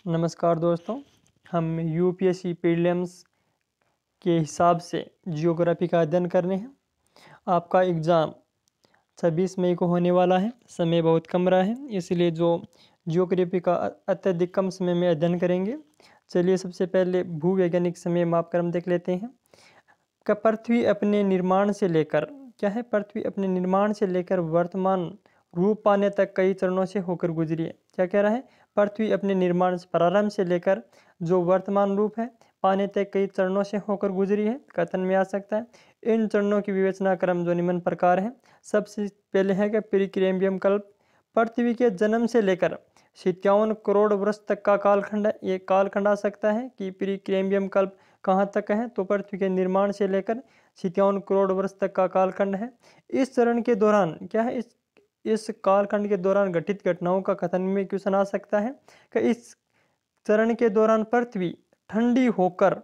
नमस्कार दोस्तों। हम यूपीएससी प्रीलिम्स के हिसाब से जियोग्राफी का अध्ययन कर रहे हैं। आपका एग्ज़ाम 26 मई को होने वाला है। समय बहुत कम रहा है, इसलिए जो जियोग्राफी का अत्यधिक कम समय में अध्ययन करेंगे। चलिए सबसे पहले भूवैज्ञानिक समय मापक्रम देख लेते हैं। पृथ्वी अपने निर्माण से लेकर पृथ्वी अपने निर्माण से लेकर वर्तमान रूप पाने तक कई चरणों से होकर गुजरी है। क्या कह रहा है? पृथ्वी अपने निर्माण प्रारंभ से लेकर जो वर्तमान रूप है पाने तक कई चरणों से होकर गुजरी है। कथन में आ सकता है। इन चरणों की विवेचना क्रम जो निम्न प्रकार है। सबसे पहले है कि प्रीकैम्बियम कल्प। पृथ्वी के जन्म से लेकर 57 करोड़ वर्ष तक का कालखंड है। ये कालखंड आ सकता है कि प्रीकैम्बियम कल्प कहाँ तक है, तो पृथ्वी के निर्माण से लेकर 57 करोड़ वर्ष तक का कालखंड है। इस चरण के दौरान क्या है, इस कालखंड के दौरान घटित घटनाओं का कथन में क्वेश्चन आ सकता है कि इस चरण के दौरान पृथ्वी ठंडी होकर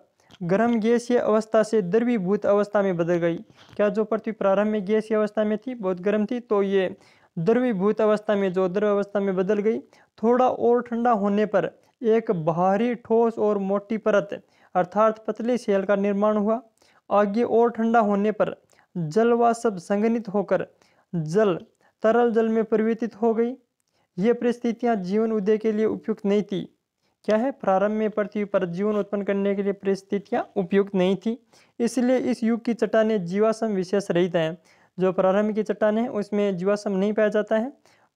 गर्म गैसीय अवस्था से द्रवीभूत अवस्था में बदल गई। क्या जो पृथ्वी प्रारंभ में गैसीय अवस्था में थी, बहुत गर्म थी, तो ये द्रवीभूत अवस्था में जो द्रव अवस्था में बदल गई। थोड़ा और ठंडा होने पर एक बाहरी ठोस और मोटी परत अर्थात पतले शेल का निर्माण हुआ। आगे और ठंडा होने पर जल वाष्प संघनित होकर जल तरल जल में परिवर्तित हो गई। ये परिस्थितियां जीवन उदय के लिए उपयुक्त नहीं थी। क्या है, प्रारंभ में पृथ्वी पर जीवन उत्पन्न करने के लिए परिस्थितियां उपयुक्त नहीं थी, इसलिए इस युग की चट्टानें जीवाश्म विशेष रहित हैं। जो प्रारंभ की चट्टानें हैं उसमें जीवाश्म नहीं पाया जाता है।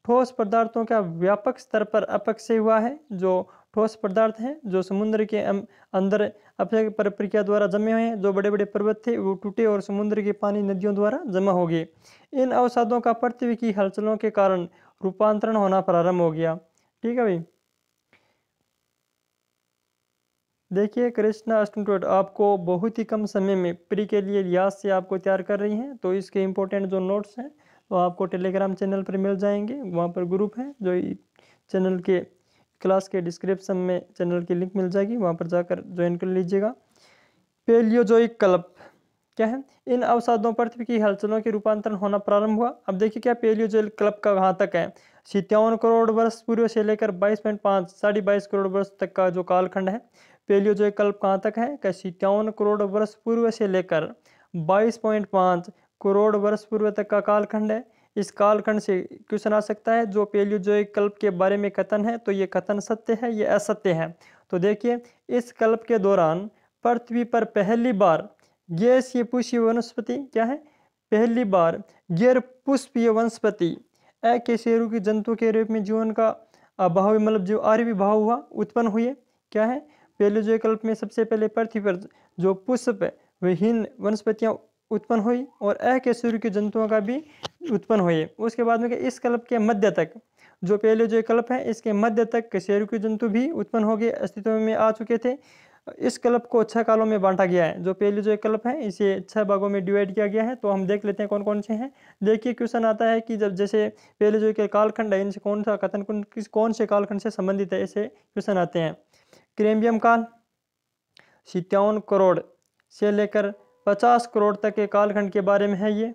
ठोस पदार्थों का व्यापक स्तर पर अपक्षय हुआ है। जो ठोस पदार्थ हैं जो समुद्र के अंदर अपक्षय प्रक्रिया द्वारा जमे हुए हैं, जो बड़े बड़े पर्वत थे वो टूटे और समुद्र के पानी नदियों द्वारा जमा हो गए। इन अवसादों का पृथ्वी की हलचलों के कारण रूपांतरण होना प्रारंभ हो गया। ठीक है भाई। देखिए कृष्णा स्टूडेंट आपको बहुत ही कम समय में प्री के लिए लिहाज से आपको तैयार कर रही हैं, तो इसके इम्पोर्टेंट जो नोट्स हैं वो आपको टेलीग्राम चैनल पर मिल जाएंगे। वहाँ पर ग्रुप है, जो चैनल के क्लास के डिस्क्रिप्शन में चैनल की लिंक मिल जाएगी, वहाँ पर जाकर ज्वाइन कर लीजिएगा। पैलियोजोइक कल्प क्या है? इन अवसादों पृथ्वी की हलचलों के रूपांतरण होना प्रारंभ हुआ। अब देखिए क्या पैलियोजोइक कल्प का कहाँ तक है। 57 करोड़ वर्ष पूर्व से लेकर 22.5 22.5 करोड़ वर्ष तक का जो कालखंड है। पैलियोजोइक कल्प कहाँ तक है? 57 करोड़ वर्ष पूर्व से लेकर 22.5 करोड़ वर्ष पूर्व तक का कालखंड है। इस कालखंड से क्वेश्चन आ सकता है जो पैलियोजोइक कल्प के बारे में कथन है, तो ये कथन सत्य है, ये असत्य है। तो देखिए इस कल्प के दौरान पृथ्वी पर पहली बार गैसीय पुष्पीय वनस्पति क्या है? पहली बार गैर पुष्पीय वनस्पति अकशेरुकी जंतु के रूप में जीवन का अभाव मतलब जो आविर्भाव हुआ उत्पन्न हुए। क्या है? पैलियोजोइक कल्प में सबसे पहले पृथ्वी पर जो पुष्प विहीन वनस्पतियां उत्पन्न हुई और अकशेरुकी जंतुओं का भी उत्पन्न हुए। उसके बाद में इस कल्प के मध्य तक जो पैलियोजोइक कल्प है इसके मध्य तक कशेरुकी जंतु भी उत्पन्न हो गए, अस्तित्व में आ चुके थे। इस कल्प को 6 कालों में बांटा गया है। जो पैलियोजोइक कल्प है इसे 6 भागों में डिवाइड किया गया है। तो हम देख लेते हैं कौन कौन से हैं। देखिए क्वेश्चन आता है कि जब जैसे पैलियोजोइक कालखंड है, इनसे कौन सा कथन कौन से कालखंड से संबंधित है, ऐसे क्वेश्चन आते हैं। कैम्बियम काल 57 करोड़ से लेकर 50 करोड़ तक के कालखंड के बारे में है। ये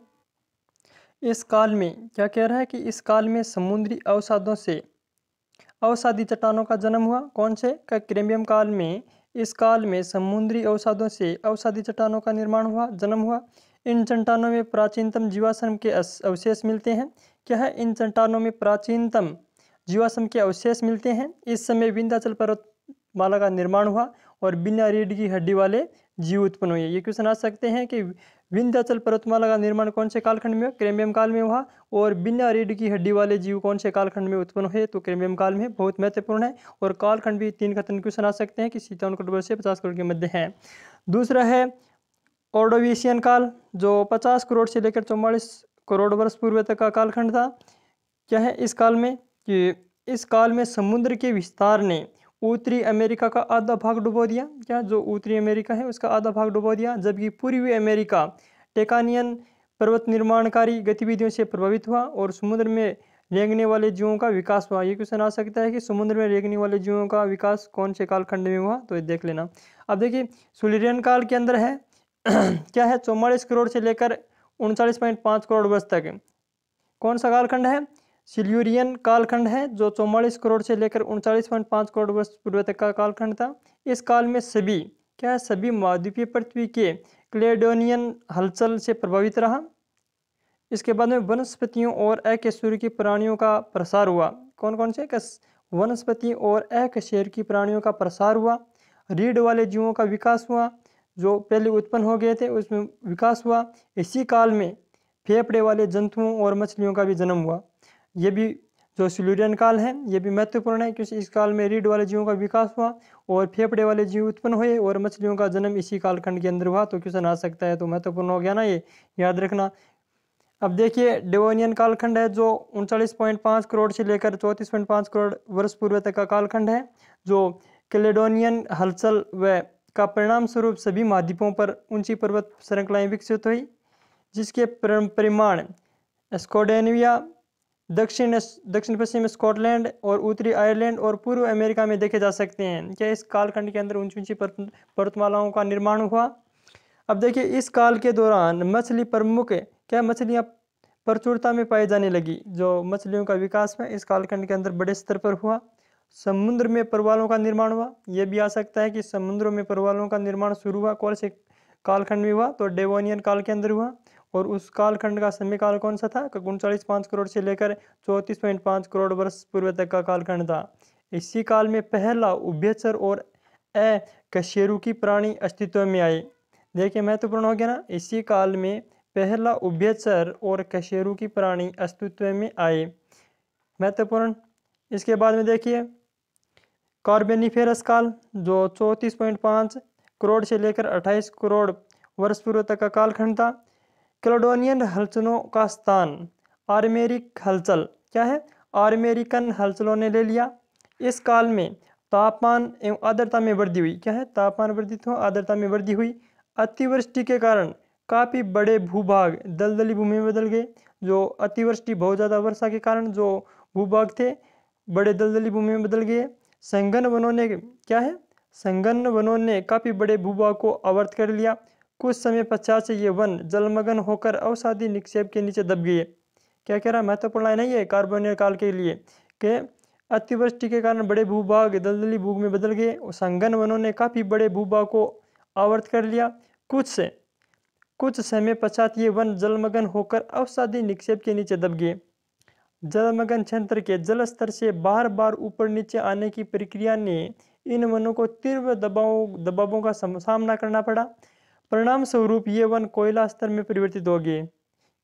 इस काल में क्या कह रहा है कि इस काल में समुद्री अवसादों से अवसादी चट्टानों का जन्म हुआ। कौन से? का कैम्बियम काल में इस काल में समुद्री अवसादों से अवसादी चट्टानों का निर्माण हुआ, जन्म हुआ। इन चट्टानों में प्राचीनतम जीवाश्म के अवशेष मिलते हैं। क्या है? इन चट्टानों में प्राचीनतम जीवाश्म के अवशेष मिलते हैं। इस समय विंध्याचल पर्वतमाला का निर्माण हुआ और बिना रीढ़ की हड्डी वाले जीव उत्पन्न हुए। ये क्वेश्चन आ सकते हैं कि विंध्याचल पर्वतमाला का निर्माण कौन से कालखंड में? कैम्बियम काल में हुआ। और बिना रीढ़ की हड्डी वाले जीव कौन से कालखंड में उत्पन्न हुए? तो कैम्बियम काल में। बहुत महत्वपूर्ण है। और कालखंड भी 3 कथन क्वेश्चन आ सकते हैं कि 57 करोड़ से 50 करोड़ के मध्य है। दूसरा है ऑर्डोविशियन काल, जो 50 करोड़ से लेकर 44 करोड़ वर्ष पूर्व तक का कालखंड था। क्या है इस काल में? कि इस काल में समुद्र के विस्तार ने उत्तरी अमेरिका का आधा भाग डुबो दिया। क्या? जो उत्तरी अमेरिका है उसका आधा भाग डुबो दिया, जबकि पूर्वी अमेरिका टेकानियन पर्वत निर्माणकारी गतिविधियों से प्रभावित हुआ और समुद्र में रेंगने वाले जीवों का विकास हुआ। ये क्वेश्चन आ सकता है कि समुद्र में रेंगने वाले जीवों का विकास कौन से कालखंड में हुआ, तो ये देख लेना। अब देखिए सिल्युरियन काल के अंदर है क्या है? 44 करोड़ से लेकर 39.5 करोड़ वर्ष तक कौन सा कालखंड है? सिल्यूरियन कालखंड है जो 44 करोड़ से लेकर 39.5 करोड़ वर्ष पूर्व तक का कालखंड था। इस काल में सभी क्या है, सभी महाद्वीपीय पृथ्वी के क्लेडोनियन हलचल से प्रभावित रहा। इसके बाद में वनस्पतियों और अकशेरुकी प्राणियों का प्रसार हुआ। कौन कौन से? वनस्पति और अकशेरुकी प्राणियों का प्रसार हुआ। रीढ़ वाले जीवों का विकास हुआ, जो पहले उत्पन्न हो गए थे उसमें विकास हुआ। इसी काल में फेफड़े वाले जंतुओं और मछलियों का भी जन्म हुआ। ये भी जो सिल्यूरियन काल है ये भी महत्वपूर्ण है, क्योंकि इस काल में रीढ़ वाले जीवों का विकास हुआ और फेफड़े वाले जीव उत्पन्न हुए और मछलियों का जन्म इसी कालखंड के अंदर हुआ। तो क्वेश्चन आ सकता है, तो महत्वपूर्ण हो गया ना, ये याद रखना। अब देखिए डेवोनियन कालखंड है जो 39.5 करोड़ से लेकर 34.5 करोड़ वर्ष पूर्व तक का कालखंड है, जो कैलेडोनियन हलचल व का परिणाम स्वरूप सभी महाद्वीपों पर ऊंची पर्वत श्रृंखलाएं विकसित हुई, जिसके परिमाण स्कॉडेनेविया, दक्षिण पश्चिम स्कॉटलैंड और उत्तरी आयरलैंड और पूर्व अमेरिका में देखे जा सकते हैं। क्या इस कालखंड के अंदर ऊंची ऊंची पर्वतमालाओं का निर्माण हुआ। अब देखिए इस काल के दौरान मछली प्रमुख क्या मछलियाँ प्रचुरता में पाई जाने लगी। जो मछलियों का विकास है इस कालखंड के अंदर बड़े स्तर पर हुआ। समुद्र में प्रवालों का निर्माण हुआ। यह भी आ सकता है कि समुद्रों में प्रवालों का निर्माण शुरू हुआ कौन से कालखंड में हुआ, तो डेवोनियन काल के अंदर हुआ। और उस कालखंड का समय काल कौन सा था? 39.5 करोड़ से लेकर 34.5 करोड़ वर्ष पूर्व तक का कालखंड था। इसी काल में पहला उभयचर और अकशेरुकी प्राणी अस्तित्व में आए। देखिए महत्वपूर्ण हो गया ना, इसी काल में पहला उभयचर और कशेरुकी प्राणी अस्तित्व में आए, महत्वपूर्ण। इसके बाद में देखिए कार्बोनिफेरस काल जो 34.5 करोड़ से लेकर 28 करोड़ वर्ष पूर्व तक का कालखंड था। कैलेडोनियन हलचलों का स्थान आर्मेरिक हलचल क्या है, आर्मेरिकन हलचलों ने ले लिया। इस काल में तापमान एवं आर्द्रता में वृद्धि हुई। क्या है? तापमान वर्धित हुआ, आर्द्रता में वृद्धि हुई। अतिवृष्टि के कारण काफ़ी बड़े भूभाग दलदली भूमि में बदल गए। जो अतिवृष्टि बहुत ज़्यादा वर्षा के कारण जो भूभाग थे बड़े दलदली भूमि में बदल गए। संघन वनों ने क्या है, संघन वनों ने काफ़ी बड़े भूभाग को आवर्त कर लिया। कुछ समय पश्चात से ये वन जलमग्न होकर अवसादी निक्षेप के नीचे दब गए। क्या कह रहा है, महत्वपूर्ण लाइन है ये कार्बोनिफर काल के लिए कि अतिवृष्टि के कारण बड़े भूभाग दलदली भूमि में बदल गए और संघन वनों ने काफ़ी बड़े भूभाग को आवर्त कर लिया। कुछ समय पश्चात ये वन जलमग्न होकर अवसादी निक्षेप के नीचे दब गए। जलमग्न क्षेत्र के जल स्तर से बार बार ऊपर नीचे आने की प्रक्रिया ने इन वनों को तीव्र दबावों का सामना करना पड़ा। परिणाम स्वरूप ये वन कोयला स्तर में परिवर्तित हो गए।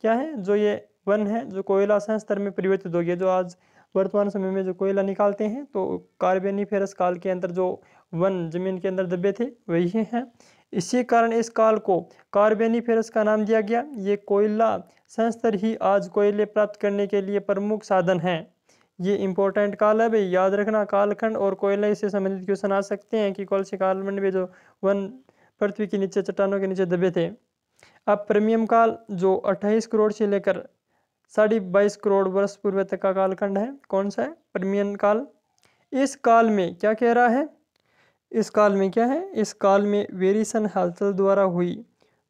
क्या है, जो ये वन है जो कोयला स्तर में परिवर्तित हो गया। जो आज वर्तमान समय में जो कोयला निकालते हैं तो कार्बोनिफेरस काल के अंदर जो वन जमीन के अंदर दबे थे वही हैं। इसी कारण इस काल को कार्बोनिफेरस का नाम दिया गया। ये कोयला संस्तर ही आज कोयले प्राप्त करने के लिए प्रमुख साधन है। ये इंपॉर्टेंट काल है भाई, याद रखना। कालखंड और कोयले से संबंधित क्वेश्चन आ सकते हैं कि कौन से कालखंड में जो वन पृथ्वी के नीचे चट्टानों के नीचे दबे थे। अब प्रीमियम काल जो 28 करोड़ से लेकर 22.5 करोड़ वर्ष पूर्व तक का कालखंड है। कौन सा है? प्रीमियम काल। इस काल में क्या कह रहा है, इस काल में क्या है, इस काल में वेरिसन हलचल द्वारा हुई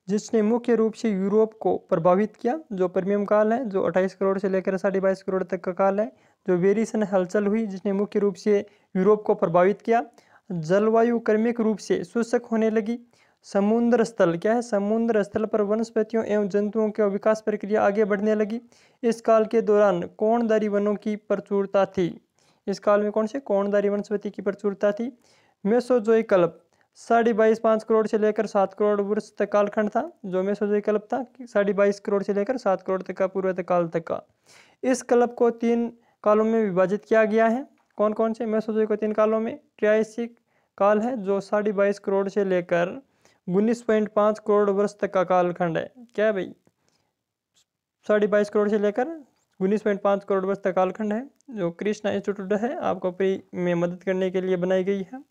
जिसने मुख्य रूप से यूरोप को प्रभावित किया। जो प्रीमियम काल है जो 28 करोड़ से लेकर 22.5 करोड़ तक का काल है, जो वेरिसन हलचल हुई जिसने मुख्य रूप से यूरोप को प्रभावित किया। जलवायु क्रमिक रूप से शुष्क होने लगी। समुद्र स्थल क्या है, समुद्र स्थल पर वनस्पतियों एवं जंतुओं की विकास प्रक्रिया आगे बढ़ने लगी। इस काल के दौरान कोणधारी वनों की प्रचुरता थी। इस काल में कौन से कोणधारी वनस्पति की प्रचुरता थी? मेसोजोइक कल्प 22.5 करोड़ से लेकर 7 करोड़ वर्ष तक कालखंड था। जो मेसोजोइक कल्प था 22.5 करोड़ से लेकर 7 करोड़ तक का पूर्व काल तक का। इस कल्प को 3 कालों में विभाजित किया गया है। कौन कौन से? मेसोजोइक को 3 कालों में। ट्रायसिक काल है जो 22.5 करोड़ से लेकर 19.5 करोड़ वर्ष तक का कालखंड है। क्या है भाई? 22.5 करोड़ से लेकर 19.5 करोड़ वर्ष तक कालखंड है। जो कृष्णा इंस्टीट्यूट है आपको प्री में मदद करने के लिए बनाई गई है।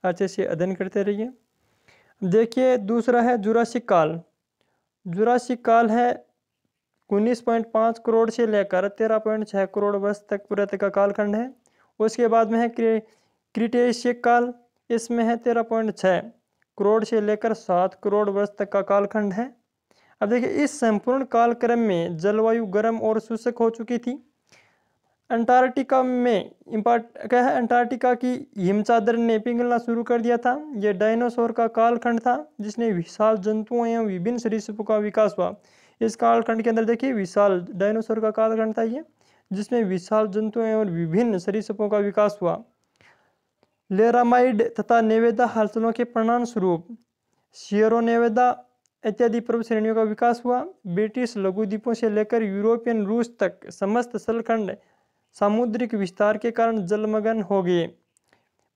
अच्छे से अध्ययन करते रहिए। देखिए दूसरा है जुरासिक काल। जुरासिक काल है 19.5 करोड़ से लेकर 13.6 करोड़ वर्ष तक पूरा तक का कालखंड है। उसके बाद में है क्रिटेशियक काल। इसमें है 13.6 करोड़ से लेकर 7 करोड़ वर्ष तक का कालखंड है। अब देखिए इस संपूर्ण कालक्रम में जलवायु गर्म और शुष्क हो चुकी थी। अंटार्कटिका में क्या है, अंटार्कटिका की हिमचादर ने पिघलना शुरू कर दिया था। यह डायनासोर का कालखंड था जिसने विशाल जंतुओं एवं विभिन्न सरीसृपों का विकास हुआ। इस कालखंड के अंदर देखिए विशाल डायनासोर का कालखंड था ये, जिसमें विशाल जंतुओं एवं विभिन्न सरीसृपों का विकास हुआ। लेरामाइड तथा नेवेदा हलचलों के परिणाम स्वरूप सियरो नेवेदा इत्यादि पर्वत श्रेणियों का विकास हुआ। ब्रिटिश लघु द्वीपों से लेकर यूरोपियन रूस तक समस्त स्थलखंड सामुद्रिक विस्तार के कारण जलमग्न हो गए।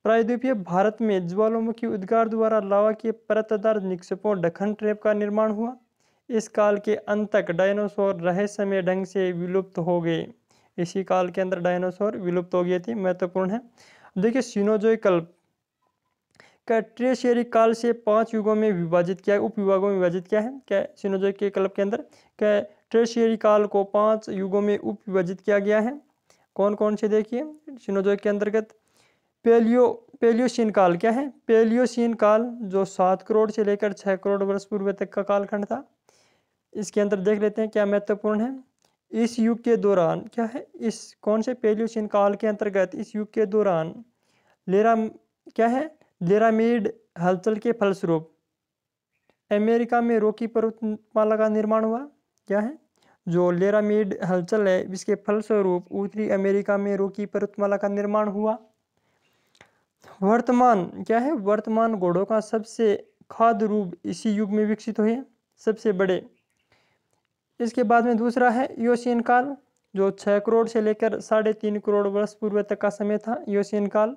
प्रायद्वीपीय भारत में ज्वालामुखी उद्गार द्वारा लावा के परतदार निक्षेपों दक्कन ट्रैप का निर्माण हुआ। इस काल के अंत तक डायनासोर रहस्यमय ढंग से विलुप्त हो गए। इसी काल के अंदर डायनासोर विलुप्त हो गए थे, महत्वपूर्ण है। देखिए सीनोजोइक कल्प का ट्रेशियरी काल से 5 युगों में विभाजित किया, उपविभागों में विभाजित किया है। क्या सीनोजोइक के कल्प के अंदर क्या ट्रेशियरी काल को 5 युगों में उपविभाजित किया गया है। कौन कौन से देखिए सीनोजोइक के अंतर्गत पेलियोसीन काल क्या है, पेलियोसीन काल जो 7 करोड़ से लेकर 6 करोड़ वर्ष पूर्व तक का कालखंड था। इसके अंदर देख लेते हैं क्या महत्वपूर्ण है। इस युग के दौरान क्या है, इस कौन से पेलियोसीन काल के अंतर्गत इस युग के दौरान लेरामिड हलचल के फलस्वरूप अमेरिका में रॉकी पर्वतमाला का निर्माण हुआ। क्या है, जो लेरामिड हलचल है इसके फलस्वरूप उत्तरी अमेरिका में रॉकी पर्वतमाला का निर्माण हुआ। वर्तमान घोड़ों का सबसे खाद्य रूप इसी युग में विकसित हुए, सबसे बड़े। इसके बाद में दूसरा है इयोसीन काल, जो 6 करोड़ से लेकर 3.5 करोड़ वर्ष पूर्व तक का समय था, इयोसीन काल।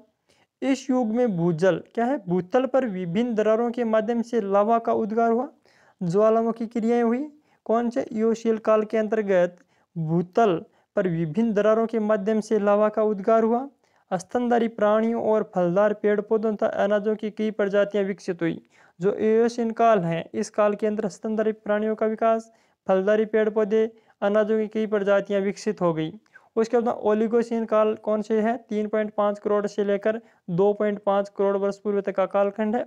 इस युग में भूजल क्या है, भूतल पर विभिन्न दरारों के माध्यम से लावा का उद्गार हुआ, ज्वालामुखी क्रियाएं हुई। कौन से इयोसीन काल के अंतर्गत भूतल पर विभिन्न दरारों के माध्यम से लावा का उद्गार हुआ। स्तनधारी प्राणियों और फलदार पेड़ पौधों तथा अनाजों की कई प्रजातियां विकसित हुई। जो इयोसीन काल है इस काल के अंदर स्तनधारी प्राणियों का विकास, फलदारी पेड़ पौधे, अनाजों की कई प्रजातियां विकसित हो गई। उसके बाद ओलिगोसीन काल कौन से है, 3.5 करोड़ से लेकर 2.5 करोड़ वर्ष पूर्व तक का कालखंड है।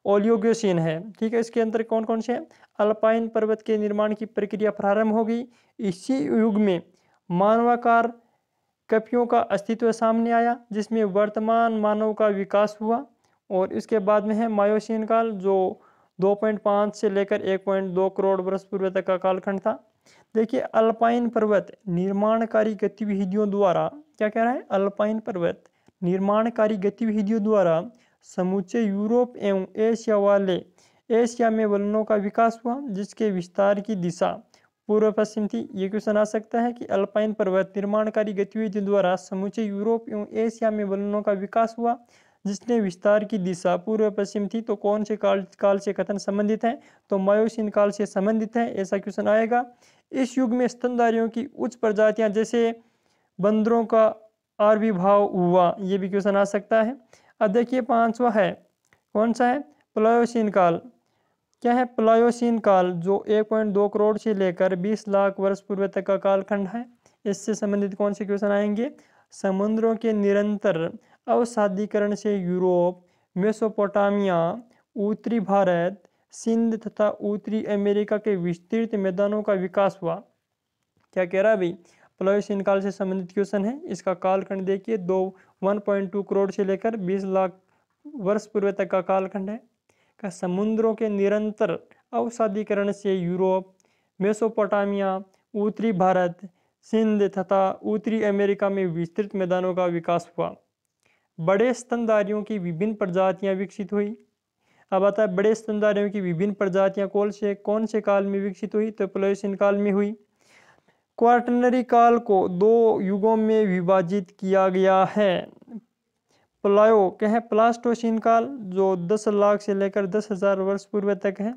ओलियोगोसीन है, ठीक है। इसके अंदर कौन कौन से है, अल्पाइन पर्वत के निर्माण की प्रक्रिया प्रारंभ हो गई। इसी युग में मानवाकार कपियों का अस्तित्व सामने आया जिसमें वर्तमान मानव का विकास हुआ। और इसके बाद में है मायोसीन काल, जो 2.5 से लेकर 1.2 करोड़ वर्ष पूर्व तक का कालखंड था। देखिए अल्पाइन पर्वत निर्माणकारी गतिविधियों द्वारा क्या कह रहा है, अल्पाइन पर्वत निर्माणकारी गतिविधियों द्वारा समूचे यूरोप एवं एशिया में वलनों का विकास हुआ जिसके विस्तार की दिशा पूर्व पश्चिम थी। ये क्वेश्चन आ सकता है कि अल्पाइन पर्वत निर्माणकारी गतिविधियों द्वारा समूचे यूरोप एवं एशिया में वलनों का विकास हुआ जिसने विस्तार की दिशा पूर्व पश्चिम थी। तो कौन से काल से कथन संबंधित है, तो मायोसीन काल से संबंधित है, ऐसा क्वेश्चन आएगा। इस युग में स्तनधारियों की उच्च प्रजातियां जैसे बंदरों का आविर्भाव हुआ, ये भी क्वेश्चन आ सकता है। अब देखिए 5वां है, कौन सा है, प्लायोसीन काल। क्या है, प्लायोसीन काल जो 1.2 करोड़ से लेकर 20 लाख वर्ष पूर्व तक का कालखंड है। इससे संबंधित कौन से क्वेश्चन आएंगे, समुद्रों के निरंतर अवसादीकरण से यूरोप, मेसोपोटामिया, उत्तरी भारत, सिंध तथा उत्तरी अमेरिका के विस्तृत मैदानों का विकास हुआ। क्या कह रहा है भाई, प्लायोसीन काल से संबंधित क्वेश्चन है। इसका कालखंड देखिए 1.2 करोड़ से लेकर 20 लाख वर्ष पूर्व तक का कालखंड है। का समुद्रों के निरंतर अवसादीकरण से यूरोप, मेसोपोटामिया, उत्तरी भारत, सिंध तथा उत्तरी अमेरिका में विस्तृत मैदानों का विकास हुआ। बड़े स्तनधारियों की विभिन्न प्रजातियां विकसित हुई। अब आता है बड़े स्तनधारियों की विभिन्न प्रजातियां कौन से काल में विकसित हुई, तो प्लायोसीन काल में हुई। क्वार्टनरी काल को 2 युगों में विभाजित किया गया है। क्या है, प्लास्टोसीन काल जो 10 लाख से लेकर 10,000 वर्ष पूर्व तक है।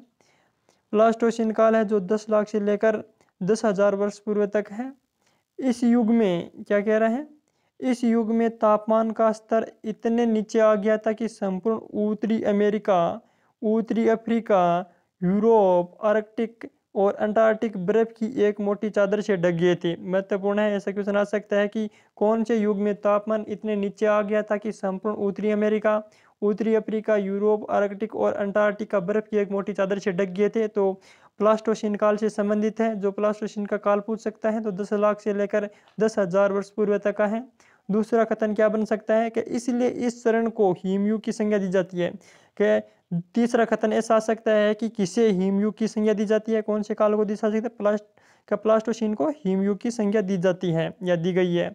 प्लास्टोसीन काल है जो 10 लाख से लेकर 10,000 वर्ष पूर्व तक है। इस युग में क्या कह रहे हैं, इस युग में तापमान का स्तर इतने नीचे आ गया था कि संपूर्ण उत्तरी अमेरिका, उत्तरी अफ्रीका, यूरोप, आर्कटिक और अंटार्कटिक बर्फ की एक मोटी चादर से ढक गए थे। महत्वपूर्ण है, ऐसा क्वेश्चन आ सकता है कि कौन से युग में तापमान इतने नीचे आ गया था कि संपूर्ण उत्तरी अमेरिका, उत्तरी अफ्रीका, यूरोप, आर्कटिक और अंटार्कटिक का बर्फ की एक मोटी चादर से ढक गए थे। तो प्लास्टोसीन काल से संबंधित है। जो प्लास्टोसीन का काल पूछ सकता है तो 10 लाख से लेकर 10,000 वर्ष पूर्व तक का है। दूसरा कथन क्या बन सकता है कि इसलिए इस चरण को हिमयुग की संज्ञा दी जाती है। कि तीसरा कथन ऐसा आ सकता है कि किसे हिमयुग की संज्ञा दी जाती है, कौन से काल को दी जा सकती है, प्लास्टोसीन को हिमयुग की संज्ञा दी जाती है या दी गई है।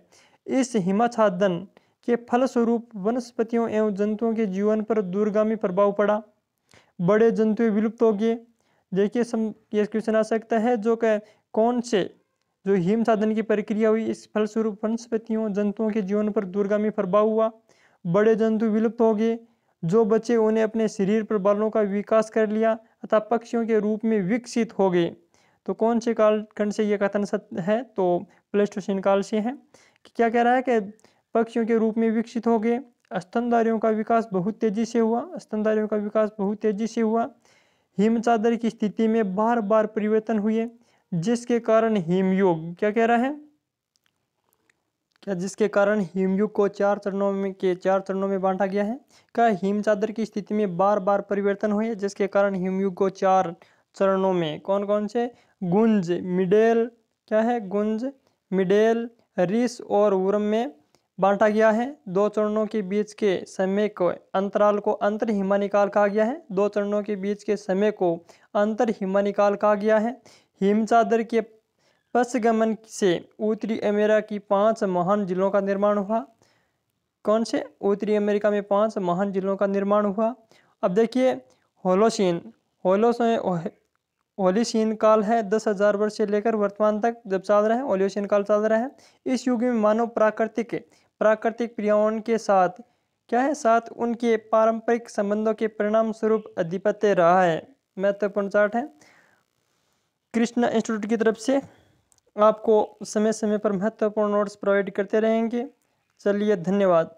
इस हिमाच्छादन के फलस्वरूप वनस्पतियों एवं जंतुओं के जीवन पर दूरगामी प्रभाव पड़ा। बड़े जंतु विलुप्त हो गए। देखिए ये क्वेश्चन आ सकता है जो कि कौन से जो हिमसाधन की प्रक्रिया हुई इस फलस्वरूप वनस्पतियों जंतुओं के जीवन पर दूरगामी प्रभाव हुआ। बड़े जंतु विलुप्त हो गए, जो बचे उन्हें अपने शरीर पर बालों का विकास कर लिया तथा पक्षियों के रूप में विकसित हो गए। तो कौन से कालखंड से यह कथन सत्य है, तो प्लेस्टोसीन काल से है। कि क्या कह रहा है कि पक्षियों के रूप में विकसित हो गए, स्तनधारियों का विकास बहुत तेजी से हुआ, स्तनधारियों का विकास बहुत तेजी से हुआ। हिम चादर की स्थिति में बार बार परिवर्तन हुए, जिसके कारण हिमयुग क्या कह रहा है, क्या जिसके कारण हिमयुग को 4 चरणों में बांटा गया है। क्या हिम चादर की स्थिति में बार बार परिवर्तन हुए, जिसके कारण हिमयुग को 4 चरणों में कौन कौन से, गुंज, मिडेल, क्या है, गुंज, मिडेल, ऋष और वुर्म में बांटा गया है। 2 चरणों के बीच के समय को अंतराल को अंतर हिमानिकाल कहा गया है। 2 चरणों के बीच के समय को अंतर हिमानिकाल कहा गया है। हिम चादर के पश्चगमन से उत्तरी अमेरिका की 5 महान जिलों का निर्माण हुआ। कौन से, उत्तरी अमेरिका में 5 महान जिलों का निर्माण हुआ। अब देखिए होलोसीन काल है 10,000 वर्ष से लेकर वर्तमान तक जब चल रहा है, होलोसीन काल चल रहा है। इस युग में मानव प्राकृतिक पर्यावरण के साथ क्या है, साथ उनके पारंपरिक संबंधों के परिणाम स्वरूप अधिपत्य रहा है। महत्वपूर्ण चार्ट है कृष्णा इंस्टीट्यूट की तरफ से। आपको समय समय पर महत्वपूर्ण नोट्स प्रोवाइड करते रहेंगे। चलिए, धन्यवाद।